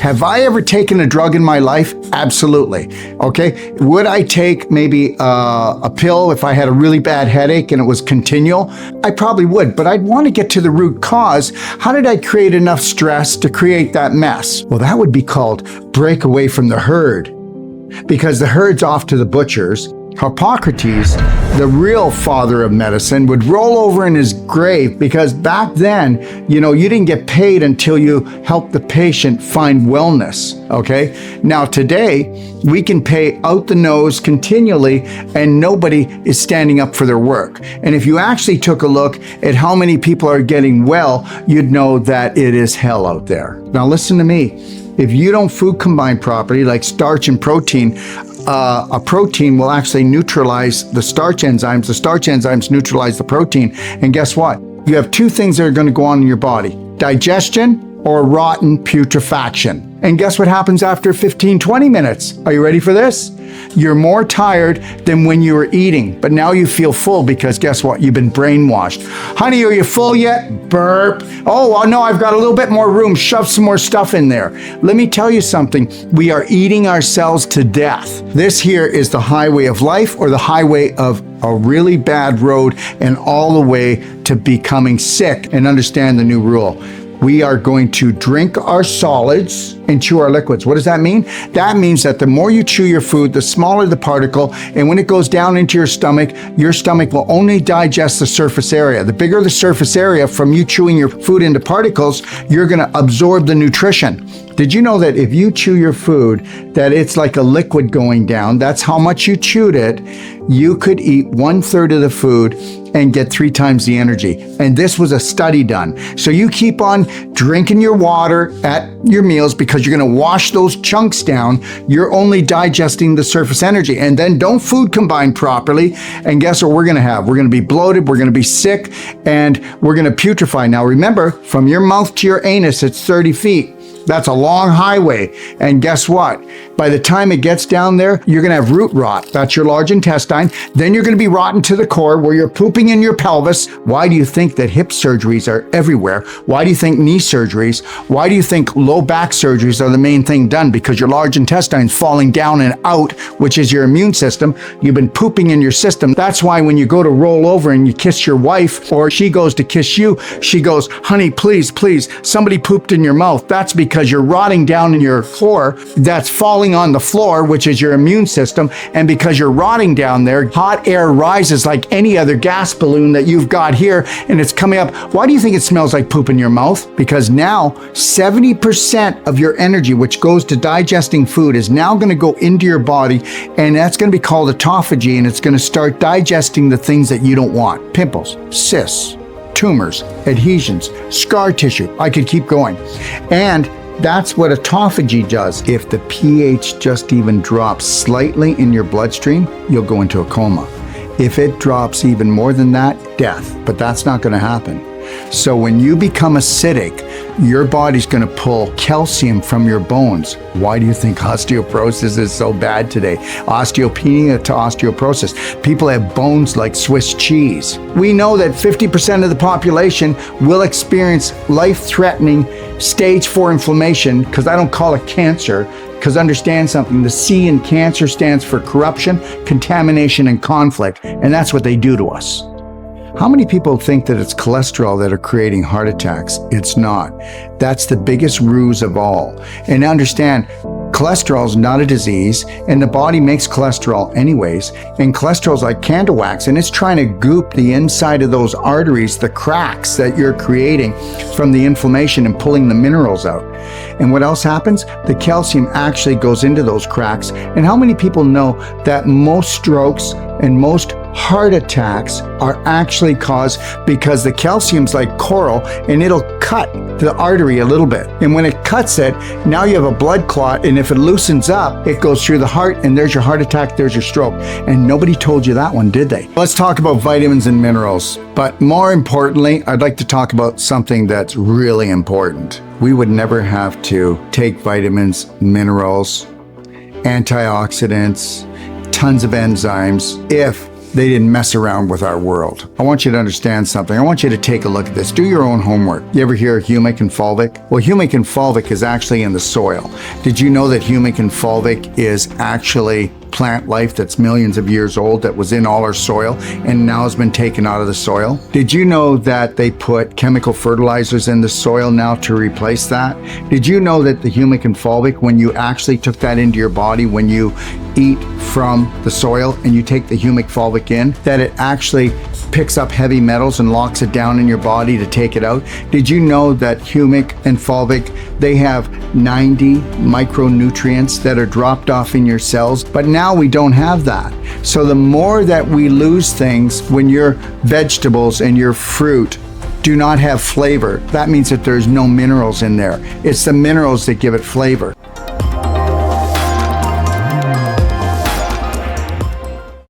Have I ever taken a drug in my life? Absolutely. Okay. Would I take maybe a pill if I had a really bad headache and it was continual? I probably would, but I'd want to get to the root cause. How did I create enough stress to create that mess? Well, that would be called break away from the herd, because the herd's off to the butchers. Hippocrates, the real father of medicine, would roll over in his grave because back then, you didn't get paid until you helped the patient find wellness, okay? Now today, we can pay out the nose continually and nobody is standing up for their work. And if you actually took a look at how many people are getting well, you'd know that it is hell out there. Now listen to me. If you don't food combine properly, like starch and protein, a protein will actually neutralize the starch enzymes. The starch enzymes neutralize the protein. And guess what? You have two things that are going to go on in your body: digestion or rotten putrefaction. And guess what happens after 15, 20 minutes? Are you ready for this? You're more tired than when you were eating, but now you feel full because guess what? You've been brainwashed. Honey, are you full yet? Burp. Oh, well, no, I've got a little bit more room. Shove some more stuff in there. Let me tell you something. We are eating ourselves to death. This here is the highway of life, or the highway of a really bad road, and all the way to becoming sick. And understand the new rule. We are going to drink our solids and chew our liquids. What does that mean? That means that the more you chew your food, the smaller the particle, and when it goes down into your stomach will only digest the surface area. The bigger the surface area from you chewing your food into particles, you're going to absorb the nutrition. Did you know that if you chew your food, that it's like a liquid going down? That's how much you chewed it. You could eat 1/3 of the food and get 3 times the energy. And this was a study done. So you keep on drinking your water at your meals because you're going to wash those chunks down. You're only digesting the surface energy. And then don't food combine properly. And guess what we're going to have? We're going to be bloated. We're going to be sick, and we're going to putrefy. Now remember, from your mouth to your anus, it's 30 feet. That's a long highway. And guess what? By the time it gets down there, you're going to have root rot. That's your large intestine. Then you're going to be rotten to the core where you're pooping in your pelvis. Why do you think that hip surgeries are everywhere? Why do you think knee surgeries? Why do you think low back surgeries are the main thing done? Because your large intestine's falling down and out, which is your immune system. You've been pooping in your system. That's why when you go to roll over and you kiss your wife, or she goes to kiss you, she goes, honey, please, please, somebody pooped in your mouth. That's because you're rotting down in your core. That's falling on the floor, which is your immune system. And because you're rotting down there, hot air rises like any other gas balloon that you've got here, and it's coming up. Why do you think it smells like poop in your mouth? Because now 70% of your energy, which goes to digesting food, is now going to go into your body, and that's going to be called autophagy, and it's going to start digesting the things that you don't want. Pimples, cysts, tumors, adhesions, scar tissue. I could keep going. And that's what autophagy does. If the pH just even drops slightly in your bloodstream, you'll go into a coma. If it drops even more than that, death. But that's not going to happen. So when you become acidic, your body's going to pull calcium from your bones. Why do you think osteoporosis is so bad today? Osteopenia to osteoporosis. People have bones like Swiss cheese. We know that 50% of the population will experience life-threatening stage 4 inflammation, because I don't call it cancer, because understand something, the C in cancer stands for corruption, contamination, and conflict, and that's what they do to us. How many people think that it's cholesterol that are creating heart attacks? It's not. That's the biggest ruse of all. And understand, cholesterol is not a disease, and the body makes cholesterol anyways. And cholesterol is like candle wax, and it's trying to goop the inside of those arteries, the cracks that you're creating from the inflammation, and pulling the minerals out. And what else happens? The calcium actually goes into those cracks. And how many people know that most strokes and most heart attacks are actually caused because the calcium's like coral, and it'll cut the artery a little bit. And when it cuts it, now you have a blood clot, and if it loosens up, it goes through the heart, and there's your heart attack, there's your stroke. And nobody told you that one, did they? Let's talk about vitamins and minerals. But more importantly, I'd like to talk about something that's really important. We would never have to take vitamins, minerals, antioxidants, tons of enzymes if They didn't mess around with our world. I want you to understand something. I want you to take a look at this. Do your own homework. You ever hear of humic and fulvic? Well, humic and fulvic is actually in the soil. Did you know that humic and fulvic is actually plant life that's millions of years old that was in all our soil and now has been taken out of the soil? Did you know that they put chemical fertilizers in the soil now to replace that? Did you know that the humic and fulvic, when you actually took that into your body, when you eat from the soil and you take the humic fulvic in, that it actually picks up heavy metals and locks it down in your body to take it out? Did you know that humic and fulvic, they have 90 micronutrients that are dropped off in your cells? But now we don't have that. So the more that we lose things, when your vegetables and your fruit do not have flavor, that means that there's no minerals in there. It's the minerals that give it flavor.